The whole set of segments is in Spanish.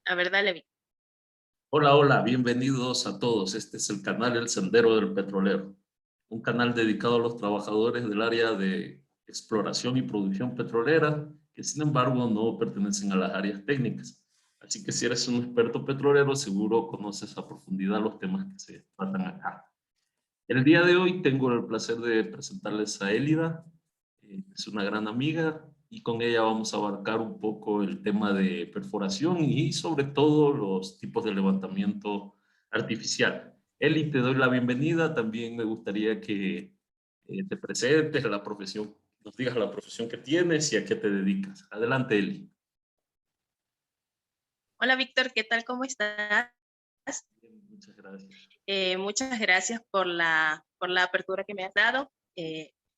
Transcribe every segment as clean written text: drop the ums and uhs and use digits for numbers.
A ver, dale, Vic. Hola, hola, bienvenidos a todos. Este es el canal El Sendero del Petrolero, un canal dedicado a los trabajadores del área de exploración y producción petrolera, que sin embargo no pertenecen a las áreas técnicas. Así que si eres un experto petrolero, seguro conoces a profundidad los temas que se tratan acá. El día de hoy tengo el placer de presentarles a Élida, es una gran amiga y con ella vamos a abarcar un poco el tema de perforación y sobre todo los tipos de levantamiento artificial. Eli, te doy la bienvenida. También me gustaría que te presentes la profesión, nos digas la profesión que tienes y a qué te dedicas. Adelante, Eli. Hola, Víctor, ¿qué tal? ¿Cómo estás? Bien, muchas gracias. Muchas gracias por la apertura que me has dado.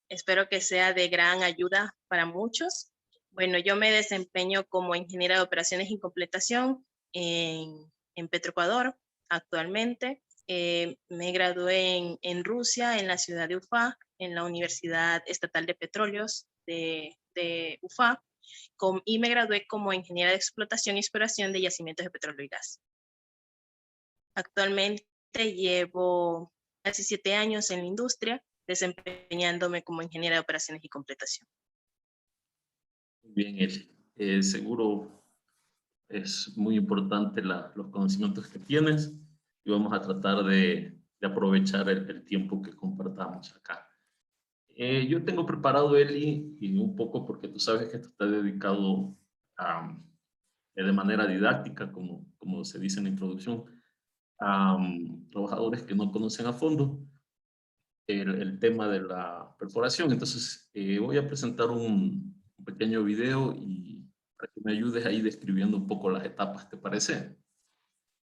Espero que sea de gran ayuda para muchos. Bueno, yo me desempeño como ingeniera de operaciones y completación en Petroecuador actualmente. Me gradué en Rusia, en la ciudad de Ufa, en la Universidad Estatal de Petróleos de Ufa, y me gradué como ingeniera de explotación y exploración de yacimientos de petróleo y gas. Actualmente llevo casi 7 años en la industria, desempeñándome como ingeniera de operaciones y completación. Bien, Eli. Seguro es muy importante los conocimientos que tienes y vamos a tratar de aprovechar el tiempo que compartamos acá. Yo tengo preparado, Eli, y un poco porque tú sabes que esto está dedicado de manera didáctica, como se dice en la introducción, a trabajadores que no conocen a fondo el tema de la perforación. Entonces, voy a presentar un pequeño video y para que me ayudes ahí describiendo un poco las etapas, ¿te parece?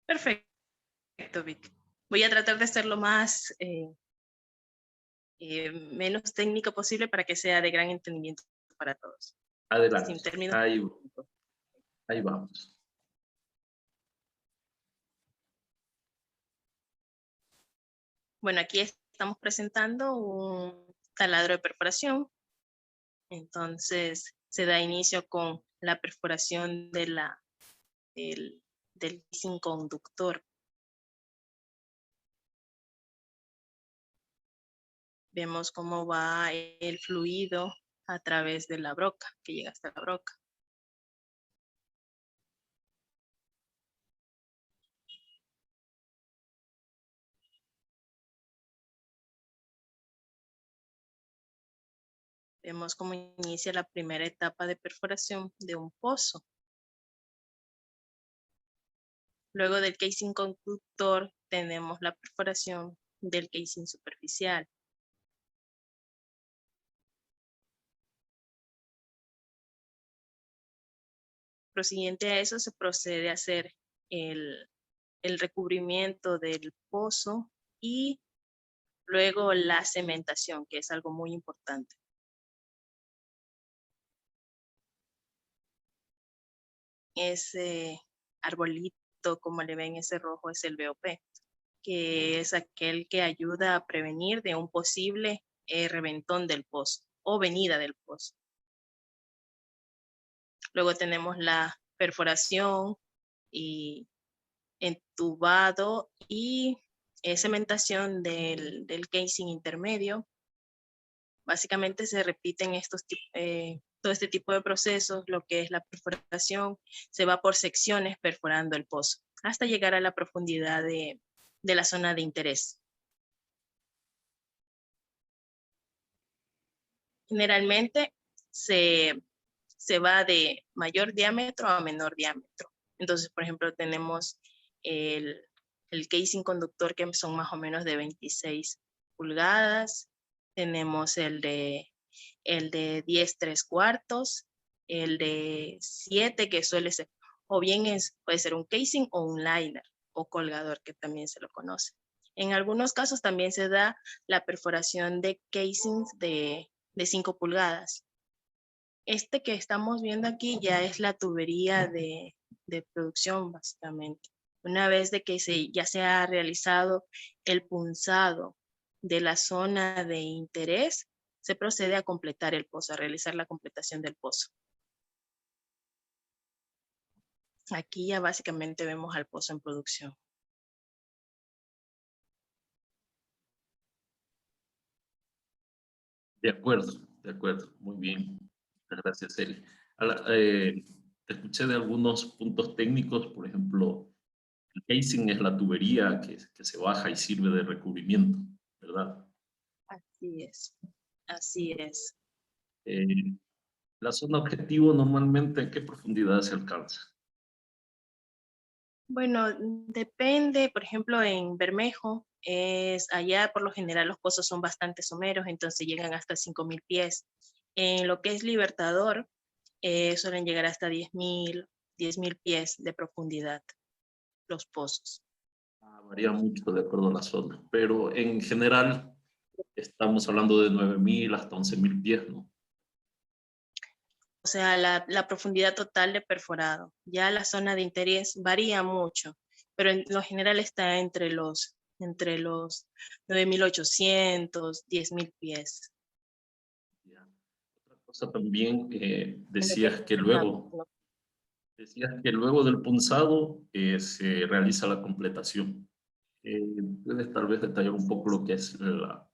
Perfecto, Vic. Voy a tratar de ser lo más menos técnico posible para que sea de gran entendimiento para todos. Sin Adelante, términos ahí, técnicos. ahí vamos. Bueno, aquí estamos presentando un taladro de perforación. Entonces, se da inicio con la perforación del casing conductor. Vemos cómo va el fluido a través de la broca, que llega hasta la broca. Vemos cómo inicia la primera etapa de perforación de un pozo. Luego del casing conductor tenemos la perforación del casing superficial. Prosiguiente a eso se procede a hacer el recubrimiento del pozo y luego la cementación, que es algo muy importante. Ese arbolito, como le ven, ese rojo, es el BOP, que es aquel que ayuda a prevenir de un posible reventón del pozo o venida del pozo. Luego tenemos la perforación y entubado y cementación del casing intermedio. Básicamente se repiten todo este tipo de procesos. Lo que es la perforación se va por secciones perforando el pozo hasta llegar a la profundidad de la zona de interés. Generalmente se va de mayor diámetro a menor diámetro. Entonces, por ejemplo, tenemos el, el casing conductor, que son más o menos de 26 pulgadas. Tenemos el de 10 3/4, el de 7, que suele ser, o bien puede ser un casing o un liner o colgador, que también se lo conoce. En algunos casos también se da la perforación de casings de 5 pulgadas. Este que estamos viendo aquí ya es la tubería de producción, básicamente. Una vez de que ya se ha realizado el punzado de la zona de interés, se procede a completar el pozo, a realizar la completación del pozo. Aquí ya básicamente vemos al pozo en producción. De acuerdo, muy bien. Muchas gracias, Eli. Te escuché de algunos puntos técnicos, por ejemplo, el casing es la tubería que se baja y sirve de recubrimiento, ¿verdad? Así es, así es. Eh, la zona objetivo normalmente, ¿a qué profundidad se alcanza? Bueno, depende, por ejemplo, en Bermejo, allá por lo general los pozos son bastante someros, entonces llegan hasta 5.000 pies. En lo que es Libertador, suelen llegar hasta 10.000 pies de profundidad los pozos. Varía mucho de acuerdo a la zona, pero en general estamos hablando de 9.000 hasta 11.000 pies, ¿no? O sea, la profundidad total de perforado. Ya la zona de interés varía mucho, pero en lo general está entre los 9.800, 10.000 pies. Ya. Otra cosa también, En lo que es ¿no? decías que luego del punzado se realiza la completación. ¿Puedes tal vez detallar un poco lo que es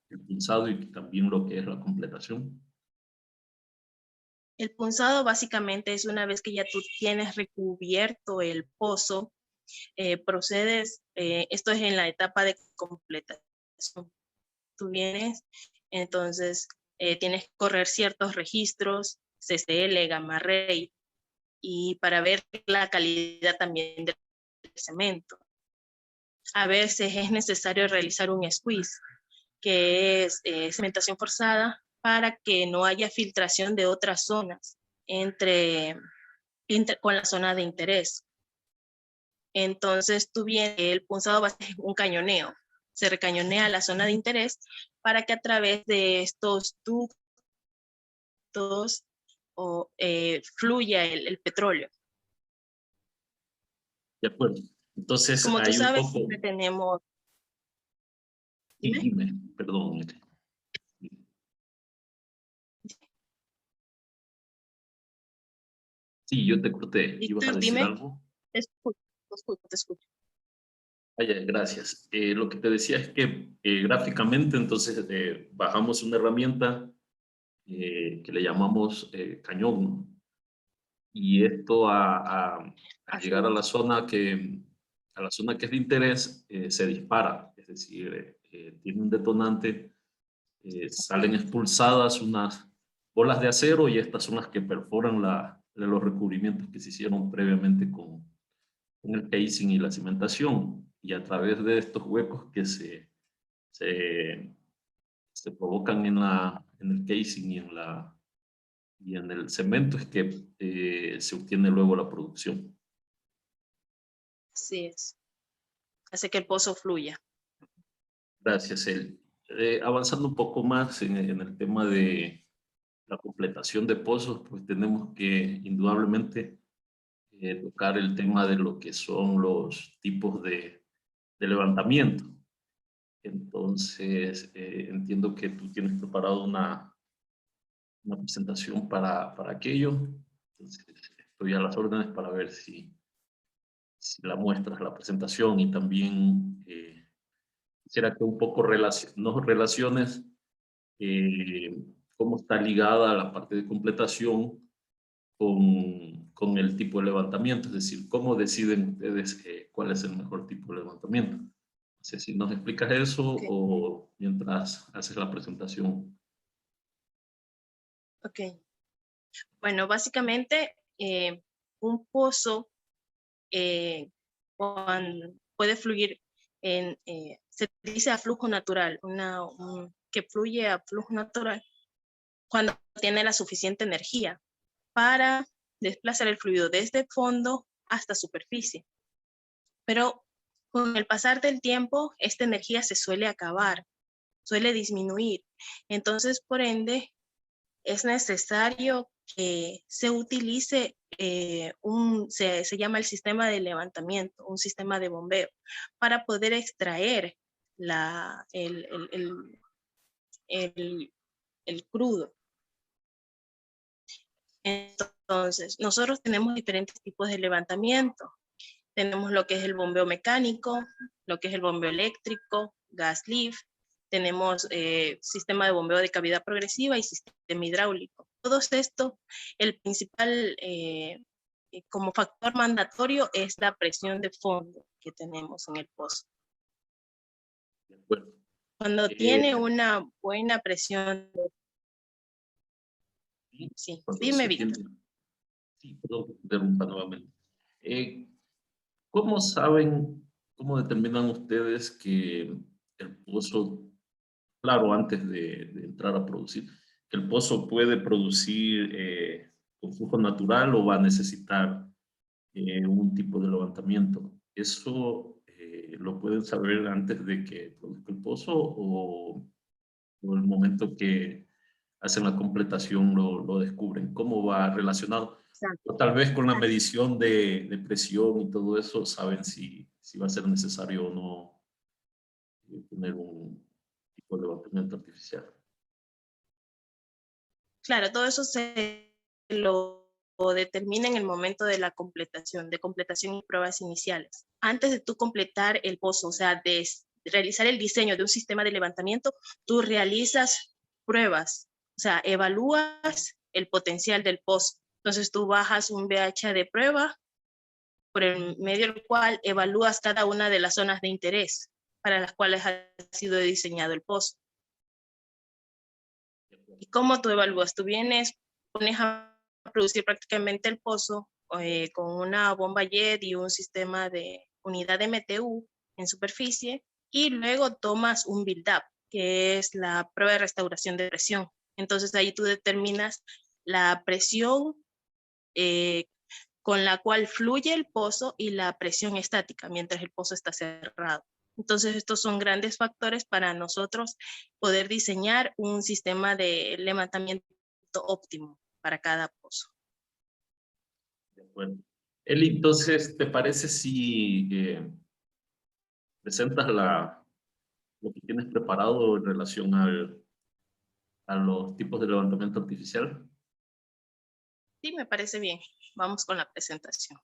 el punzado y también lo que es la completación? El punzado básicamente es una vez que ya tú tienes recubierto el pozo, procedes, esto es en la etapa de completación. Tú vienes, entonces tienes que correr ciertos registros, CCL, gamma ray, y para ver la calidad también del cemento. A veces es necesario realizar un squeeze, que es cementación forzada, para que no haya filtración de otras zonas con la zona de interés. Entonces tú vienes, el punzado va a ser un cañoneo. Se recañonea la zona de interés para que a través de estos ductos fluya el petróleo. De acuerdo. Entonces, Como tú hay un sabes, poco, siempre tenemos... y Dime. dime, perdón. Sí, yo te corté. ¿Ibas a Víctor, decir dime. algo? Te escucho, te escucho, te escucho. Vaya, gracias. Lo que te decía es que gráficamente, entonces, bajamos una herramienta que le llamamos cañón, ¿no? Y esto a Así llegar es. a la zona que es de interés, se dispara, es decir, tiene un detonante, salen expulsadas unas bolas de acero y estas son las que perforan los recubrimientos que se hicieron previamente con el casing y la cimentación. Y a través de estos huecos que se, se provocan en el casing y en el cemento es que se obtiene luego la producción. Así es. Hace que el pozo fluya. Gracias, El. Avanzando un poco más en el tema de la completación de pozos, pues tenemos que indudablemente tocar el tema de lo que son los tipos de levantamiento. Entonces, entiendo que tú tienes preparado una presentación para aquello. Entonces, estoy a las órdenes para ver si la muestras, la presentación y también quisiera que un poco nos relaciones eh, cómo está ligada la parte de completación con el tipo de levantamiento, es decir, cómo deciden ustedes cuál es el mejor tipo de levantamiento. No sé si nos explicas eso Ok, o mientras haces la presentación. ok. Bueno, básicamente un pozo puede fluir se dice a flujo natural, que fluye a flujo natural cuando tiene la suficiente energía para desplazar el fluido desde fondo hasta superficie. Pero con el pasar del tiempo, esta energía se suele acabar, suele disminuir. Entonces, por ende, es necesario que se utilice se llama el sistema de levantamiento, un sistema de bombeo, para poder extraer la, el crudo. Entonces, Entonces, nosotros tenemos diferentes tipos de levantamiento. Tenemos lo que es el bombeo mecánico, lo que es el bombeo eléctrico, gas lift, tenemos sistema de bombeo de cavidad progresiva y sistema hidráulico. Todos estos, el principal como factor mandatorio es la presión de fondo que tenemos en el pozo. Bueno, Cuando tiene una buena presión, sí, dime, Víctor. Sí, perdón, interrumpa nuevamente. ¿Cómo saben, cómo determinan ustedes que el pozo, claro, antes de entrar a producir, que el pozo puede producir con flujo natural o va a necesitar un tipo de levantamiento? ¿Eso lo pueden saber antes de que produzca el pozo o el momento que hacen la completación lo descubren? ¿Cómo va relacionado? O tal vez con la medición de presión y todo eso, saben si va a ser necesario o no tener un tipo de levantamiento artificial. Claro, todo eso se lo determina en el momento de la completación y pruebas iniciales. Antes de tú completar el pozo, o sea, de realizar el diseño de un sistema de levantamiento, tú realizas pruebas, o sea, evalúas el potencial del pozo. Entonces tú bajas un VH de prueba por el medio del cual evalúas cada una de las zonas de interés para las cuales ha sido diseñado el pozo. ¿Y cómo tú evalúas? Tú pones a producir prácticamente el pozo con una bomba jet y un sistema de unidad de MTU en superficie, y luego tomas un build-up, que es la prueba de restauración de presión. Entonces ahí tú determinas la presión con la cual fluye el pozo y la presión estática mientras el pozo está cerrado. Entonces, estos son grandes factores para nosotros poder diseñar un sistema de levantamiento óptimo para cada pozo. De acuerdo. Eli, entonces, ¿te parece si presentas lo que tienes preparado en relación a los tipos de levantamiento artificial? Sí, me parece bien. Vamos con la presentación.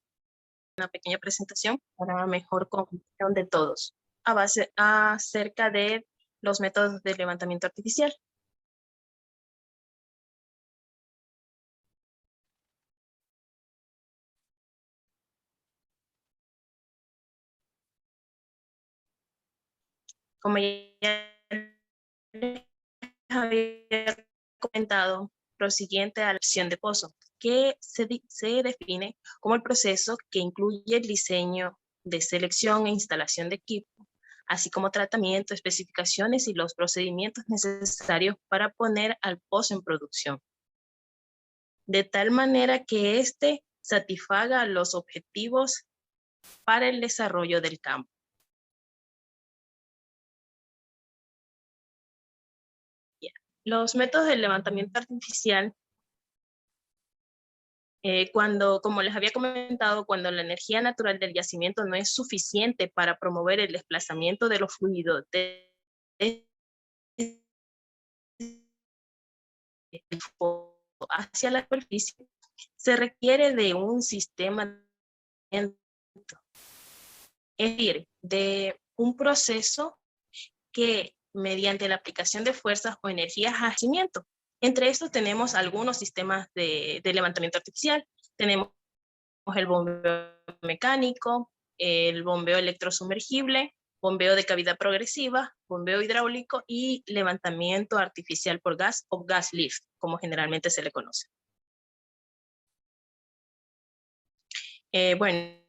Una pequeña presentación para mejor comprensión de todos acerca de los métodos de levantamiento artificial. Como ya había comentado, prosiguiente a la acción de pozo, que se define como el proceso que incluye el diseño de selección e instalación de equipo, así como tratamiento, especificaciones y los procedimientos necesarios para poner al pozo en producción, de tal manera que éste satisfaga los objetivos para el desarrollo del campo. Los métodos de levantamiento artificial, como les había comentado, cuando la energía natural del yacimiento no es suficiente para promover el desplazamiento de los fluidos hacia la superficie, se requiere de un sistema, es decir, de un proceso que mediante la aplicación de fuerzas o energías a yacimiento. Entre estos tenemos algunos sistemas de levantamiento artificial. Tenemos el bombeo mecánico, el bombeo electrosumergible, bombeo de cavidad progresiva, bombeo hidráulico y levantamiento artificial por gas o gas lift, como generalmente se le conoce. Bueno,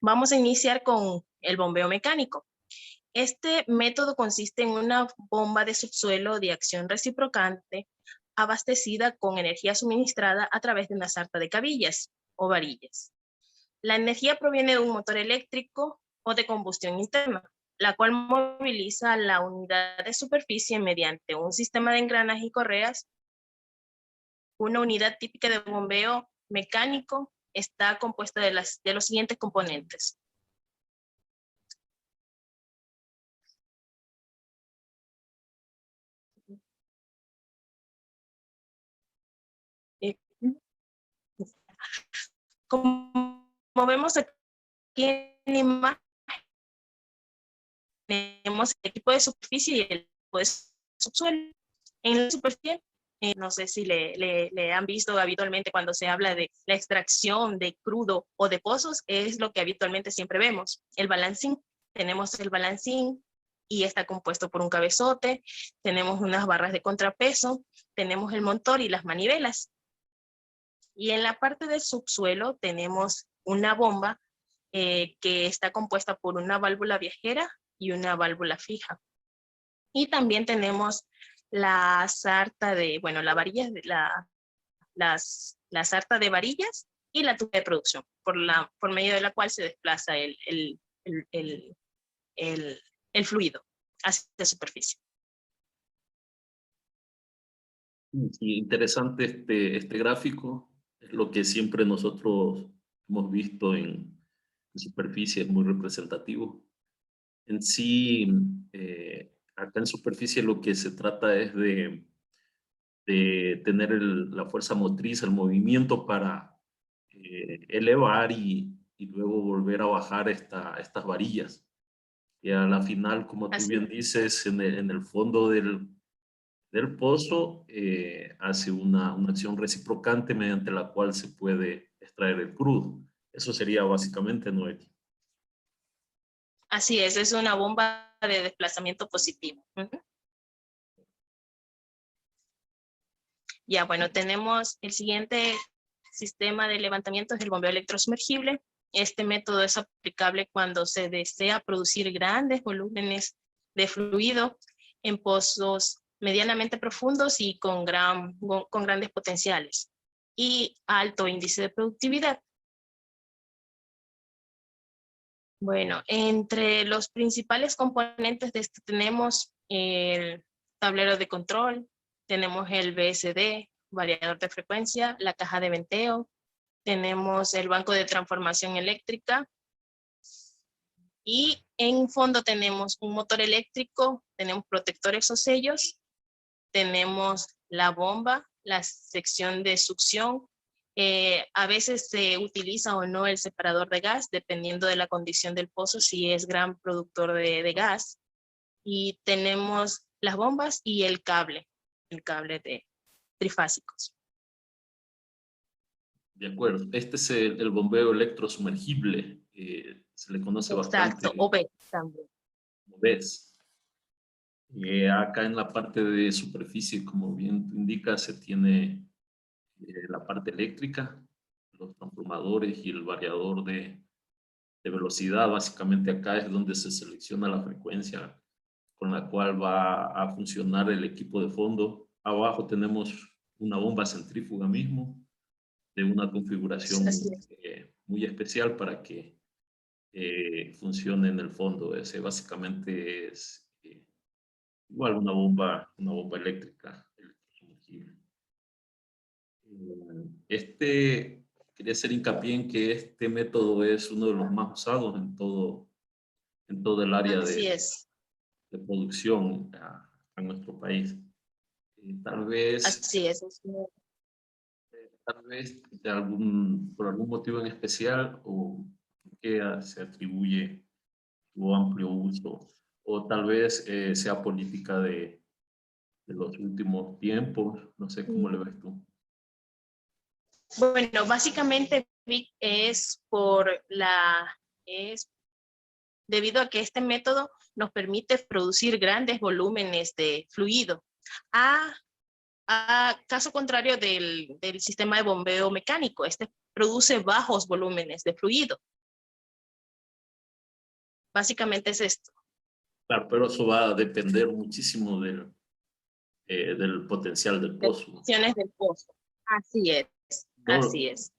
vamos a iniciar con el bombeo mecánico. Este método consiste en una bomba de subsuelo de acción reciprocante abastecida con energía suministrada a través de una sarta de cabillas o varillas. La energía proviene de un motor eléctrico o de combustión interna, la cual moviliza la unidad de superficie mediante un sistema de engranajes y correas. Una unidad típica de bombeo mecánico está compuesta de los siguientes componentes. Como vemos aquí en la imagen, tenemos el equipo de superficie y el equipo de subsuelo. En la superficie, no sé si le han visto habitualmente cuando se habla de la extracción de crudo o de pozos, es lo que habitualmente siempre vemos. El balancín, tenemos el balancín y está compuesto por un cabezote, tenemos unas barras de contrapeso, tenemos el motor y las manivelas. Y en la parte del subsuelo tenemos una bomba que está compuesta por una válvula viajera y una válvula fija. Y también tenemos la sarta de, bueno, la varilla, la sarta de varillas y la tuba de producción, por medio de la cual se desplaza el fluido hacia la superficie. Sí, interesante este gráfico. Es lo que siempre nosotros hemos visto en superficie, es muy representativo. En sí, acá en superficie lo que se trata es de tener la fuerza motriz, el movimiento para elevar y luego volver a bajar estas varillas. Y a la final, como tú Así, bien dices, en el fondo del pozo hace una acción reciprocante mediante la cual se puede extraer el crudo. Eso sería básicamente, Noel. así es una bomba de desplazamiento positivo. Ya, bueno, tenemos el siguiente sistema de levantamiento, es el bombeo electrosumergible. Este método es aplicable cuando se desea producir grandes volúmenes de fluido en pozos medianamente profundos y con grandes potenciales y alto índice de productividad. Bueno, entre los principales componentes de este tenemos el tablero de control, tenemos el VSD, variador de frecuencia, la caja de venteo, tenemos el banco de transformación eléctrica y en fondo tenemos un motor eléctrico, tenemos protectores o sellos, tenemos la bomba, la sección de succión. A veces se utiliza o no el separador de gas, dependiendo de la condición del pozo, si es gran productor de gas. Y tenemos las bombas y el cable de trifásicos. De acuerdo. Este es el bombeo electrosumergible. Se le conoce Exacto, bastante o B también. como BES. Acá en la parte de superficie, como bien tú indicas, se tiene la parte eléctrica, los transformadores y el variador de velocidad. Básicamente acá es donde se selecciona la frecuencia con la cual va a funcionar el equipo de fondo. Abajo tenemos una bomba centrífuga mismo, de una configuración muy especial para que funcione en el fondo. Ese básicamente es igual una bomba eléctrica. Quería hacer hincapié en que este método es uno de los más usados en todo el área Así es. de producción en nuestro país. Tal vez, Así es. tal vez por algún motivo en especial o que se atribuye su amplio uso, o tal vez sea política de los últimos tiempos. No sé cómo le ves tú. Bueno, básicamente es debido a que este método nos permite producir grandes volúmenes de fluido, a caso contrario del sistema de bombeo mecánico. Este produce bajos volúmenes de fluido. Básicamente es esto. Claro, pero eso va a depender muchísimo del potencial del De pozo. funciones del pozo. Así es, así es.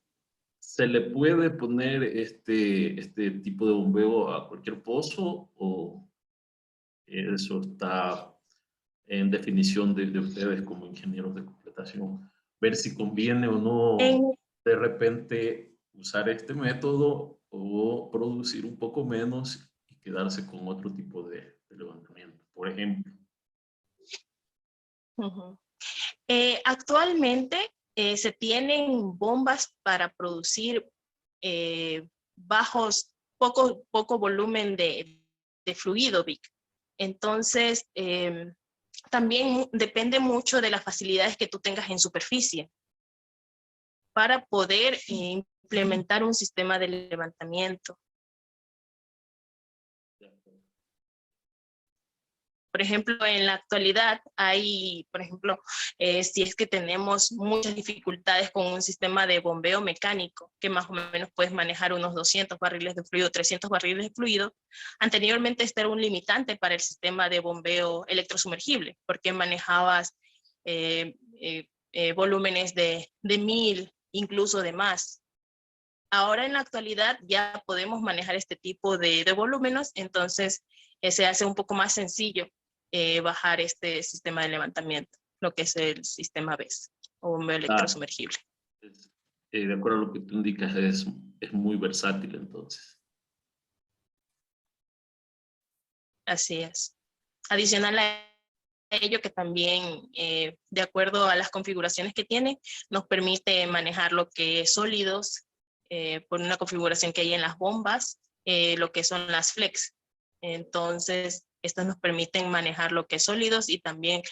¿Se le puede poner este tipo de bombeo a cualquier pozo o eso está en definición de ustedes como ingenieros de completación? Ver si conviene o no En, de repente usar este método o producir un poco menos y quedarse con otro tipo de levantamiento, por ejemplo. Actualmente se tienen bombas para producir poco volumen de fluido, Vic. Entonces, también depende mucho de las facilidades que tú tengas en superficie para poder implementar un sistema de levantamiento. Por ejemplo, en la actualidad hay, por ejemplo, si es que tenemos muchas dificultades con un sistema de bombeo mecánico, que más o menos puedes manejar unos 200 barriles de fluido, 300 barriles de fluido. Anteriormente este era un limitante para el sistema de bombeo electrosumergible, porque manejabas volúmenes de 1000, incluso de más. Ahora en la actualidad ya podemos manejar este tipo de volúmenes, entonces se hace un poco más sencillo bajar este sistema de levantamiento, lo que es el sistema BESS o bombeo electrosumergible. De acuerdo a lo que tú indicas, es muy versátil entonces. Así es. Adicional a ello, que también de acuerdo a las configuraciones que tiene, nos permite manejar lo que es sólidos por una configuración que hay en las bombas, lo que son las flex. Entonces, estas nos permiten manejar lo que es sólidos y también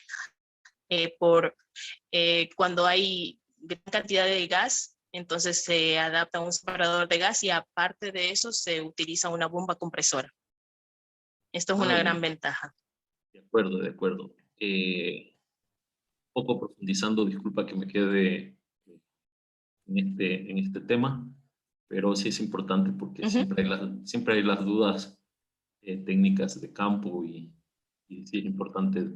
cuando hay gran cantidad de gas, entonces se adapta un separador de gas y aparte de eso se utiliza una bomba compresora. Esto es una gran ventaja. De acuerdo, de acuerdo. Poco profundizando, disculpa que me quede en este tema, pero sí es importante porque siempre hay las dudas técnicas de campo y sí es importante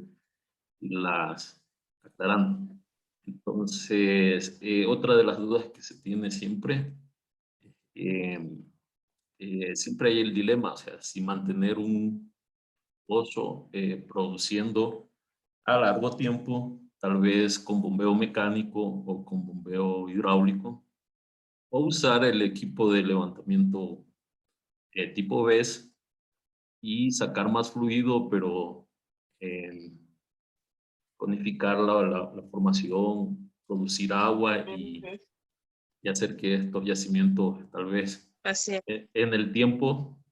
las aclarando. Entonces, otra de las dudas que se tiene siempre, siempre hay el dilema, o sea, si mantener un pozo produciendo a largo tiempo, tal vez con bombeo mecánico o con bombeo hidráulico, o usar el equipo de levantamiento tipo BESS y sacar más fluido, pero conificar la formación, producir agua y hacer que estos yacimientos tal vez en el tiempo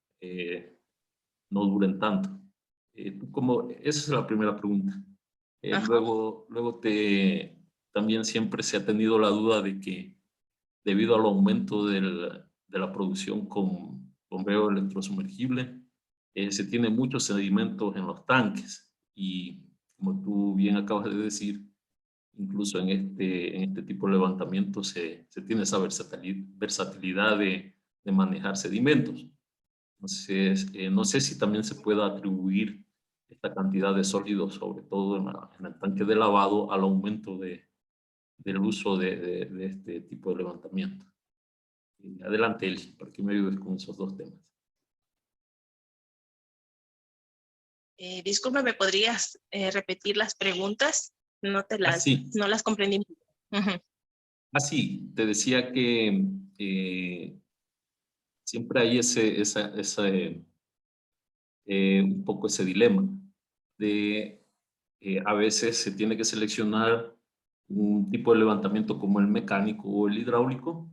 no duren tanto. Esa es la primera pregunta. Luego también siempre se ha tenido la duda de que debido al aumento de la producción con bombeo electrosumergible, se tiene muchos sedimentos en los tanques y como tú bien acabas de decir, incluso en este tipo de levantamiento se tiene esa versatilidad de manejar sedimentos. Entonces, no sé si también se puede atribuir esta cantidad de sólidos, sobre todo en el tanque de lavado, al aumento del uso de este tipo de levantamiento. Adelante, Eli, para que me ayudes con esos dos temas. Disculpa, ¿me podrías repetir las preguntas? No las comprendí. Sí, te decía que siempre hay un poco ese dilema de a veces se tiene que seleccionar un tipo de levantamiento como el mecánico o el hidráulico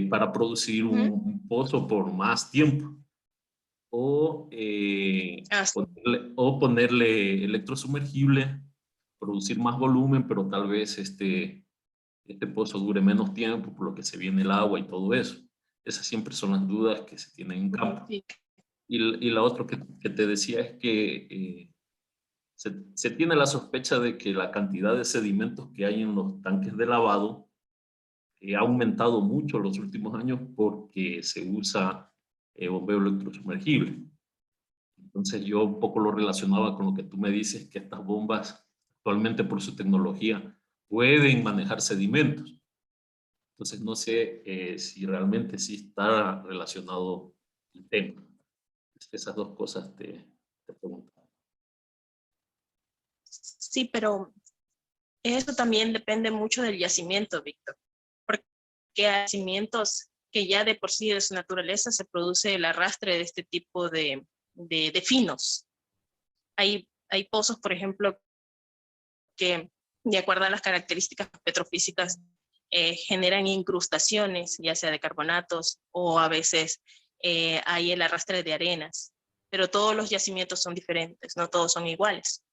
para producir un pozo por más tiempo o ponerle electrosumergible, producir más volumen, pero tal vez este pozo dure menos tiempo por lo que se viene el agua y todo eso. Esas siempre son las dudas que se tienen en campo. Y la otra que te decía es que se tiene la sospecha de que la cantidad de sedimentos que hay en los tanques de lavado ha aumentado mucho en los últimos años porque se usa bombeo electrosumergible. Entonces yo un poco lo relacionaba con lo que tú me dices, que estas bombas actualmente por su tecnología pueden manejar sedimentos. Entonces no sé si realmente sí está relacionado el tema. Esas dos cosas te pregunto. Sí, pero eso también depende mucho del yacimiento, Víctor. Porque hay yacimientos que ya de por sí de su naturaleza se produce el arrastre de este tipo de finos. Hay pozos, por ejemplo, que de acuerdo a las características petrofísicas generan incrustaciones, ya sea de carbonatos o a veces hay el arrastre de arenas. Pero todos los yacimientos son diferentes, no todos son iguales.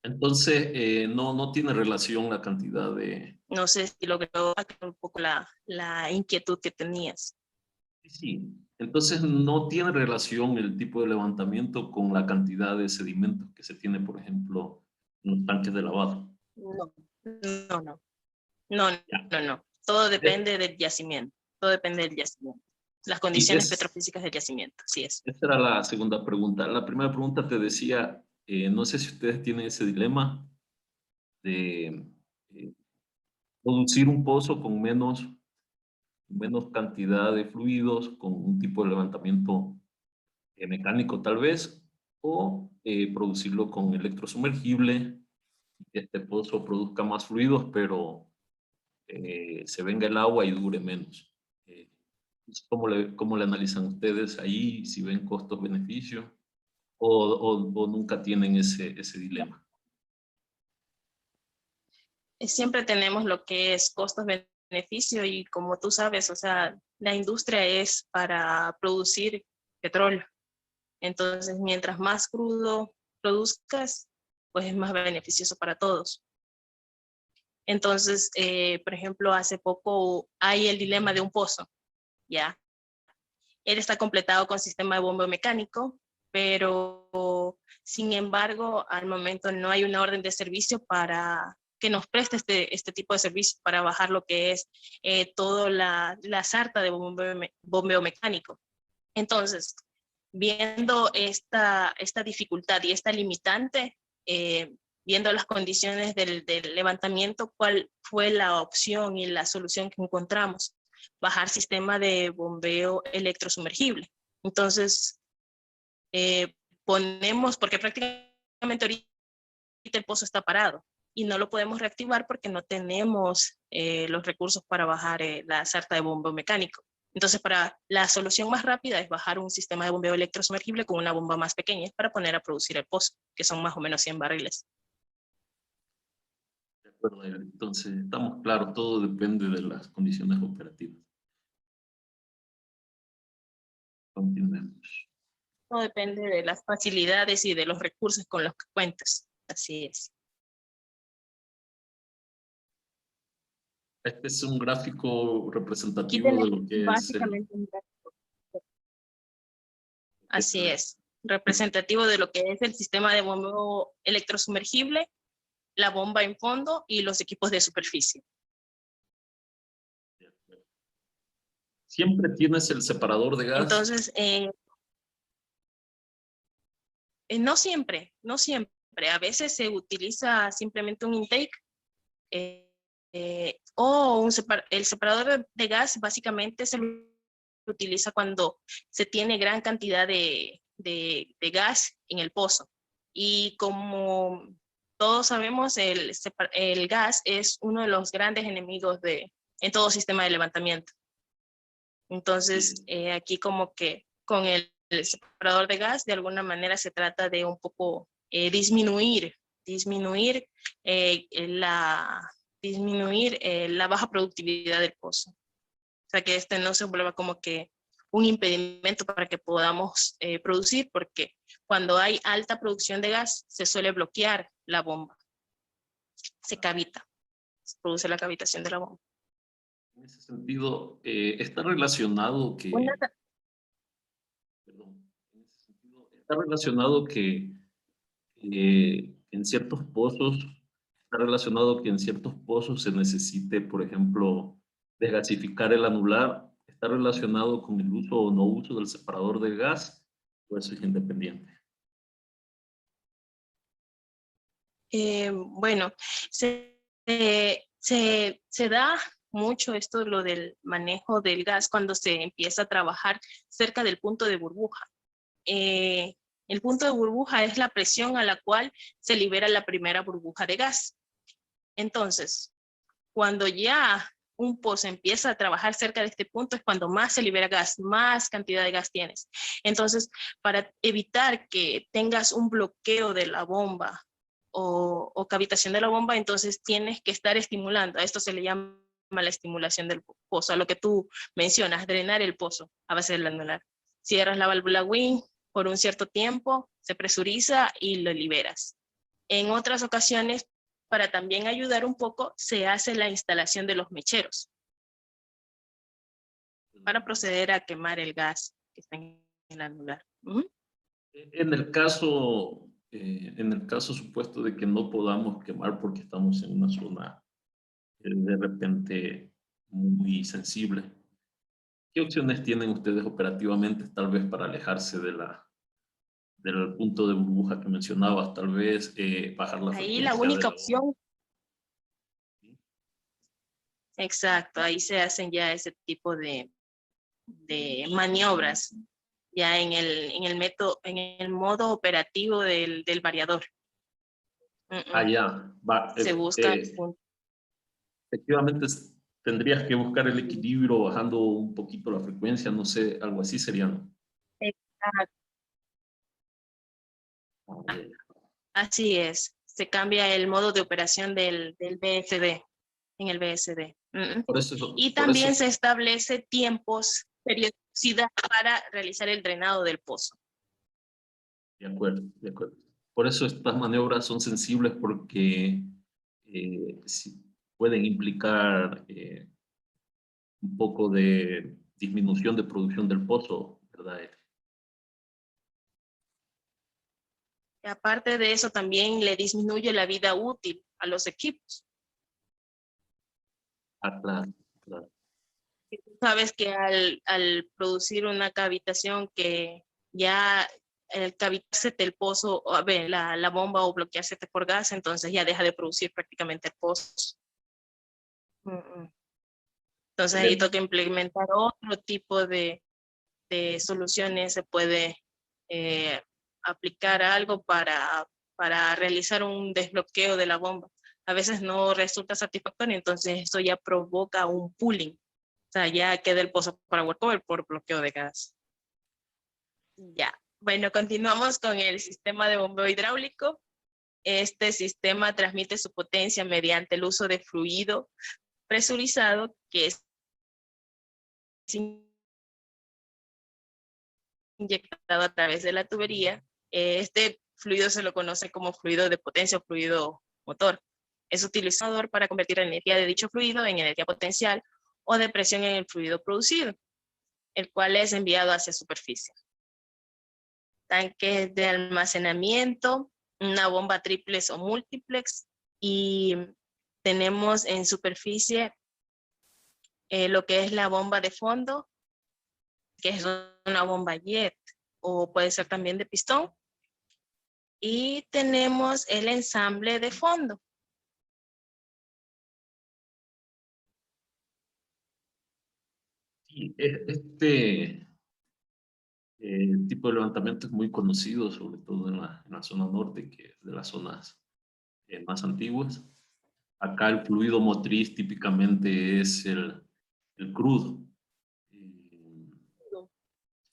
Entonces, no tiene relación la cantidad de... No sé si logró aclarar un poco la inquietud que tenías. Sí, entonces no tiene relación el tipo de levantamiento con la cantidad de sedimentos que se tiene, por ejemplo, en los tanques de lavado. No, no, no, no, Ya. no, no. Todo Eh, depende del yacimiento. Todo depende del yacimiento. Las Y condiciones petrofísicas del yacimiento, así es. esta era la segunda pregunta. La primera pregunta te decía, no sé si ustedes tienen ese dilema de eh, producir un pozo con menos cantidad de fluidos, con un tipo de levantamiento mecánico tal vez, o producirlo con electrosumergible, que este pozo produzca más fluidos, pero se venga el agua y dure menos. ¿Cómo le analizan ustedes ahí? Si ven costos-beneficios o nunca tienen ese dilema. Siempre tenemos lo que es costos-beneficio y como tú sabes, o sea, la industria es para producir petróleo. Entonces, mientras más crudo produzcas, pues es más beneficioso para todos. Entonces, por ejemplo, hace poco hay el dilema de un pozo, ¿ya? Él está completado con sistema de bombeo mecánico, pero sin embargo, al momento no hay una orden de servicio para que nos preste este tipo de servicio para bajar lo que es toda la sarta de bombeo mecánico. Entonces, viendo esta dificultad y esta limitante, viendo las condiciones del levantamiento, ¿cuál fue la opción y la solución que encontramos? Bajar sistema de bombeo electrosumergible. Entonces, ponemos, porque prácticamente ahorita el pozo está parado y no lo podemos reactivar porque no tenemos los recursos para bajar la sarta de bombeo mecánico. Entonces, para la solución más rápida es bajar un sistema de bombeo electrosumergible con una bomba más pequeña para poner a producir el pozo, que son más o menos 100 barriles. De acuerdo, entonces estamos claros, todo depende de las condiciones operativas. Continuemos. Todo depende de las facilidades y de los recursos con los que cuentas. Así es. Este es un gráfico Aquí representativo de tenemos lo que es el... básicamente un gráfico. Así es. Representativo de lo que es el sistema de bombeo electrosumergible, la bomba en fondo y los equipos de superficie. Siempre tienes el separador de gas. Entonces, no siempre, no siempre. A veces se utiliza simplemente un intake o el separador de gas básicamente se utiliza cuando se tiene gran cantidad de gas en el pozo. Y como todos sabemos, el gas es uno de los grandes enemigos en todo sistema de levantamiento. Entonces, aquí como que con el separador de gas, de alguna manera se trata de un poco disminuir la baja productividad del pozo. O sea, que este no se vuelva como que un impedimento para que podamos producir, porque cuando hay alta producción de gas, se suele bloquear la bomba. Se cavita, se produce la cavitación de la bomba. En ese sentido, está relacionado que... Perdón, en ese sentido, está relacionado que en ciertos pozos, está relacionado que en ciertos pozos se necesite, por ejemplo, desgasificar el anular, está relacionado con el uso o no uso del separador de gas, o eso es independiente. Bueno, se da mucho esto, lo del manejo del gas, cuando se empieza a trabajar cerca del punto de burbuja. El punto de burbuja es la presión a la cual se libera la primera burbuja de gas. Entonces, cuando ya un pozo empieza a trabajar cerca de este punto es cuando más se libera gas, más cantidad de gas tienes. Entonces, para evitar que tengas un bloqueo de la bomba o cavitación de la bomba, entonces tienes que estar estimulando. A esto se le llama la estimulación del pozo, a lo que tú mencionas, drenar el pozo a base del anular. Cierras la válvula WIN por un cierto tiempo, se presuriza y lo liberas. En otras ocasiones, para también ayudar un poco, se hace la instalación de los mecheros para proceder a quemar el gas que está en el anular. En el caso supuesto de que no podamos quemar porque estamos en una zona de repente muy sensible, ¿qué opciones tienen ustedes operativamente tal vez para alejarse del punto de burbuja que mencionabas? Tal vez bajar la Ahí la frecuencia de única la bomba. opción, exacto, ahí se hacen ya ese tipo de maniobras, ya en el método, en el modo operativo del variador. Ya, va. Se busca. Efectivamente, tendrías que buscar el equilibrio bajando un poquito la frecuencia, no sé, algo así sería, ¿no? Exacto. Así es. Se cambia el modo de operación del BSD, en el BSD. Y Por eso, también se establece tiempos, periodicidad para realizar el drenado del pozo. de acuerdo, de acuerdo. Por eso estas maniobras son sensibles porque sí, pueden implicar un poco de disminución de producción del pozo, ¿verdad? Y aparte de eso, también le disminuye la vida útil a los equipos. Claro, claro. Sabes que al producir una cavitación que ya el cavitarse del pozo, a ver, la bomba o bloquearse por gas, entonces ya deja de producir prácticamente el pozo. Entonces ahí toca implementar otro tipo de soluciones. Se puede aplicar algo para realizar un desbloqueo de la bomba. A veces no resulta satisfactorio, entonces eso ya provoca un pooling. O sea, ya queda el pozo para workover por bloqueo de gas. Ya. Bueno, continuamos con el sistema de bombeo hidráulico. Este sistema transmite su potencia mediante el uso de fluido presurizado que es inyectado a través de la tubería. Este fluido se lo conoce como fluido de potencia o fluido motor. Es utilizado para convertir la energía de dicho fluido en energía potencial o de presión en el fluido producido, el cual es enviado hacia superficie. Tanques de almacenamiento, una bomba triplex o múltiplex, y tenemos en superficie lo que es la bomba de fondo, que es una bomba jet, o puede ser también de pistón. Y tenemos el ensamble de fondo. Y este tipo de levantamiento es muy conocido, sobre todo en la zona norte, que es de las zonas más antiguas. Acá el fluido motriz típicamente es el crudo.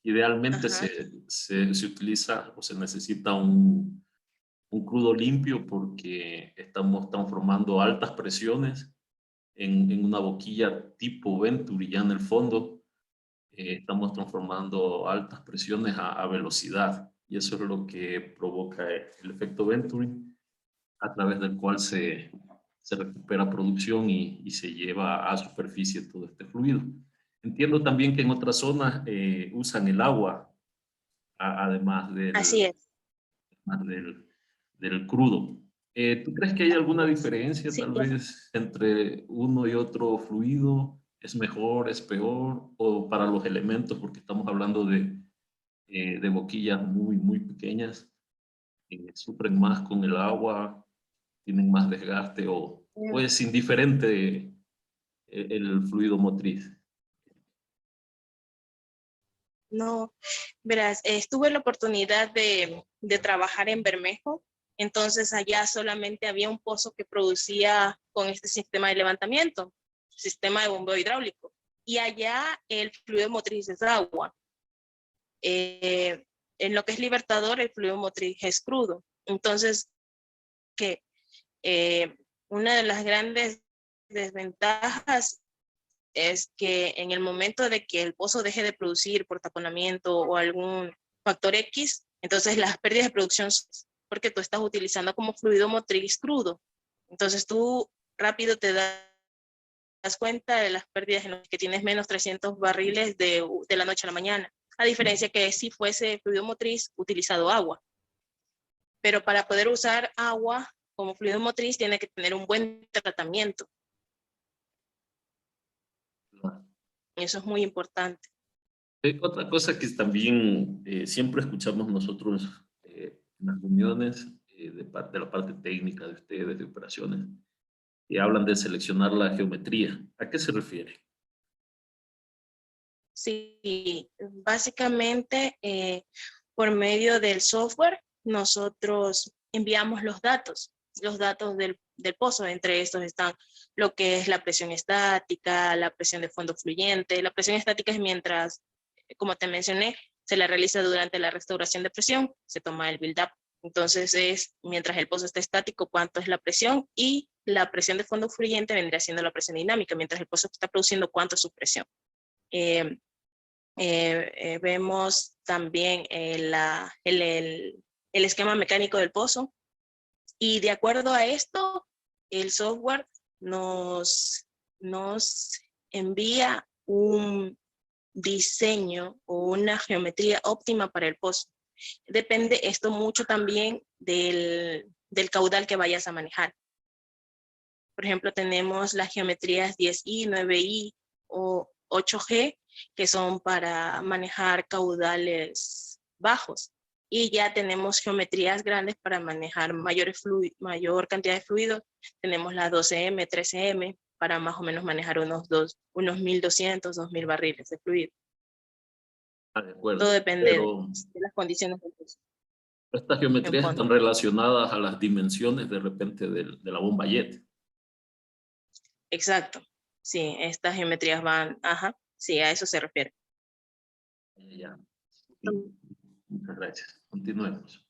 Idealmente se utiliza o se necesita un crudo limpio porque estamos transformando altas presiones en una boquilla tipo Venturi ya en el fondo. Estamos transformando altas presiones a velocidad y eso es lo que provoca el efecto Venturi, a través del cual se recupera producción y se lleva a superficie todo este fluido. Entiendo también que en otras zonas usan el agua, además Así es. del crudo. ¿Tú crees que hay alguna diferencia Sí, tal vez entre uno y otro fluido? ¿Es mejor, es peor? ¿O para los elementos, porque estamos hablando de boquillas muy, muy pequeñas, sufren más con el agua, tienen más desgaste o es indiferente el fluido motriz? no, verás, tuve la oportunidad de trabajar en Bermejo, entonces allá solamente había un pozo que producía con este sistema de levantamiento, sistema de bombeo hidráulico, y allá el fluido motriz es agua. En lo que es Libertador, el fluido motriz es crudo. Entonces, que una de las grandes desventajas es que en el momento de que el pozo deje de producir por taponamiento o algún factor X, entonces las pérdidas de producción son porque tú estás utilizando como fluido motriz crudo. Entonces tú rápido te das cuenta de las pérdidas en las que tienes menos 300 barriles de la noche a la mañana, a diferencia que si fuese fluido motriz utilizado agua. Pero para poder usar agua como fluido motriz tiene que tener un buen tratamiento. Y eso es muy importante. Otra cosa que también siempre escuchamos nosotros en las reuniones de la parte técnica de ustedes, de operaciones, que hablan de seleccionar la geometría. ¿A qué se refiere? Sí, básicamente por medio del software nosotros enviamos los datos del pozo. Entre estos están lo que es la presión estática, la presión de fondo fluyente. La presión estática es mientras, como te mencioné, se la realiza durante la restauración de presión, se toma el build-up. Entonces es mientras el pozo está estático, cuánto es la presión, y la presión de fondo fluyente vendría siendo la presión dinámica, mientras el pozo está produciendo cuánto es su presión. Vemos también el esquema mecánico del pozo, y de acuerdo a esto, el software nos envía un diseño o una geometría óptima para el pozo. Depende esto mucho también del caudal que vayas a manejar. Por ejemplo, tenemos las geometrías 10i, 9i o 8G, que son para manejar caudales bajos. Y ya tenemos geometrías grandes para manejar mayor cantidad de fluido. Tenemos la 12M, 13M, para más o menos manejar unos 1.200, 2.000 barriles de fluido. De acuerdo. Todo depende Pero de las condiciones del pozo. estas geometrías están relacionadas a las dimensiones de repente de la bomba jet. Exacto. Sí, estas geometrías van, sí, a eso se refiere. Ya. Muchas gracias. Continuemos.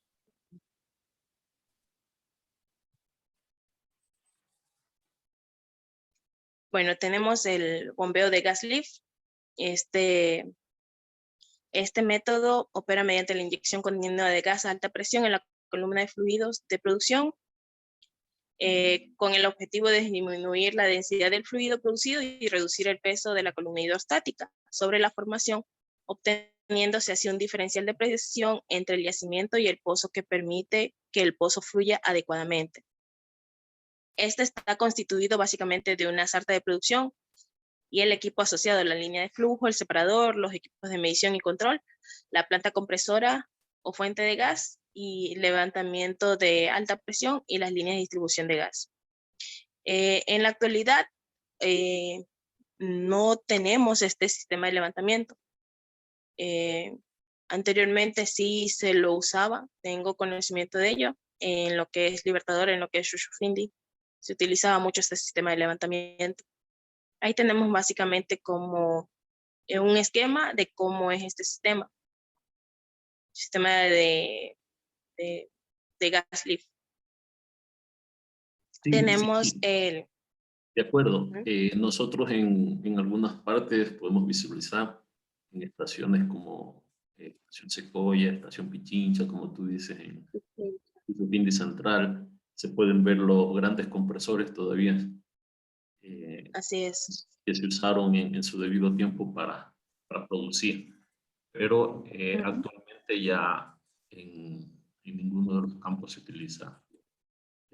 Bueno, tenemos el bombeo de gas lift. Este método opera mediante la inyección continua de gas a alta presión en la columna de fluidos de producción, con el objetivo de disminuir la densidad del fluido producido y reducir el peso de la columna hidrostática sobre la formación, obteniéndose así un diferencial de presión entre el yacimiento y el pozo que permite que el pozo fluya adecuadamente. Este está constituido básicamente de una sarta de producción y el equipo asociado a la línea de flujo, el separador, los equipos de medición y control, la planta compresora o fuente de gas y levantamiento de alta presión y las líneas de distribución de gas. En la actualidad no tenemos este sistema de levantamiento. Anteriormente sí se lo usaba, tengo conocimiento de ello, en lo que es Libertador, en lo que es Shushufindi, se utilizaba mucho este sistema de levantamiento. Ahí tenemos básicamente como un esquema de cómo es este sistema de gas lift. Sí, Tenemos sí. el... De acuerdo. Nosotros en algunas partes podemos visualizar en estaciones como Estación Secoya, Estación Pichincha, como tú dices, en Shushufindi Central, se pueden ver los grandes compresores todavía. Así es. Que se usaron en su debido tiempo para producir. Pero actualmente ya en ninguno de los campos se utiliza,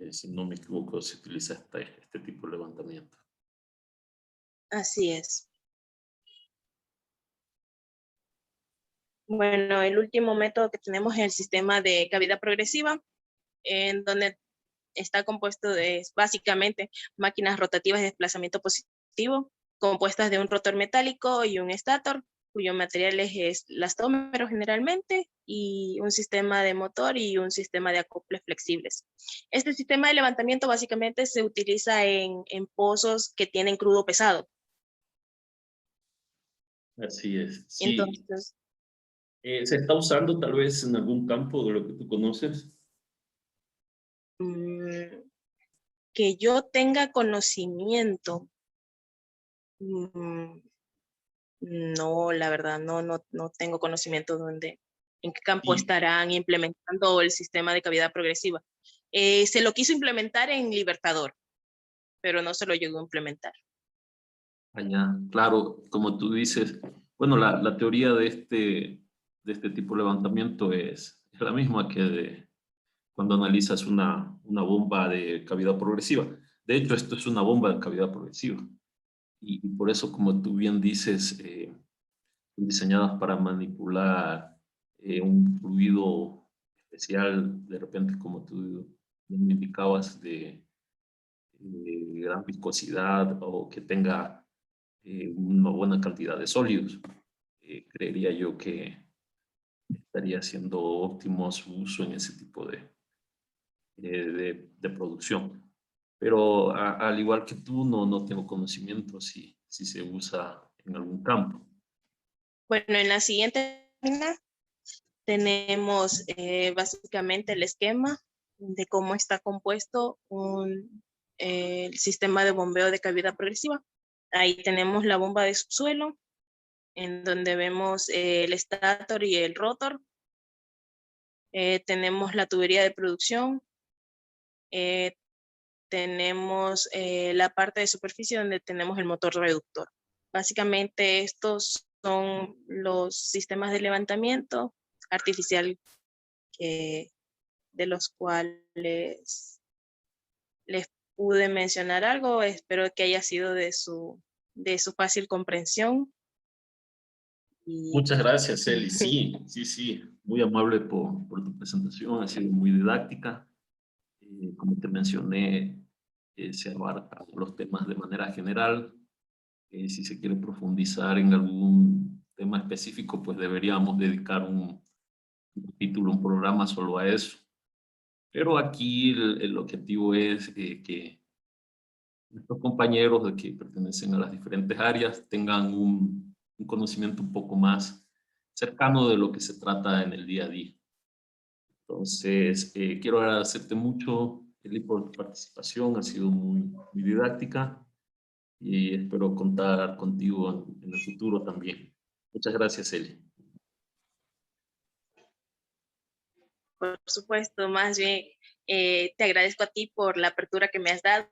si no me equivoco, se utiliza este tipo de levantamiento. Así es. Bueno, el último método que tenemos es el sistema de cavidad progresiva, en donde está compuesto de básicamente máquinas rotativas de desplazamiento positivo, compuestas de un rotor metálico y un estator, cuyo material es elastómero generalmente, y un sistema de motor y un sistema de acoples flexibles. Este sistema de levantamiento básicamente se utiliza en pozos que tienen crudo pesado. Así es. Sí. Entonces, ¿se está usando tal vez en algún campo de lo que tú conoces? que yo tenga conocimiento, no, la verdad, no tengo conocimiento en qué campo Y estarán implementando el sistema de cavidad progresiva. Se lo quiso implementar en Libertador, pero no se lo llegó a implementar. allá, claro, como tú dices, bueno, la teoría de este tipo de levantamiento es la misma que cuando analizas una bomba de cavidad progresiva. De hecho, esto es una bomba de cavidad progresiva. Y por eso, como tú bien dices, son diseñadas para manipular un fluido especial, de repente, como tú bien indicabas, de gran viscosidad o que tenga una buena cantidad de sólidos. Creería yo que estaría siendo óptimo su uso en ese tipo de producción. Pero al igual que tú, no tengo conocimiento si se usa en algún campo. Bueno, en la siguiente lámina tenemos básicamente el esquema de cómo está compuesto el sistema de bombeo de cavidad progresiva. Ahí tenemos la bomba de subsuelo, en donde vemos el estator y el rotor. Tenemos la tubería de producción. Tenemos la parte de superficie donde tenemos el motor reductor. Básicamente estos son los sistemas de levantamiento artificial de los cuales les pude mencionar algo. Espero que haya sido de su fácil comprensión. Y Muchas gracias, Eli. Sí, sí, sí. Muy amable por tu presentación. Ha sido muy didáctica. Como te mencioné, se abarcan los temas de manera general. Si se quiere profundizar en algún tema específico, pues deberíamos dedicar un capítulo, un programa solo a eso. Pero aquí el objetivo es que nuestros compañeros de que pertenecen a las diferentes áreas tengan un conocimiento un poco más cercano de lo que se trata en el día a día. Entonces, quiero agradecerte mucho, Eli, por tu participación. Ha sido muy didáctica y espero contar contigo en el futuro también. Muchas gracias, Eli. por supuesto, más bien te agradezco a ti por la apertura que me has dado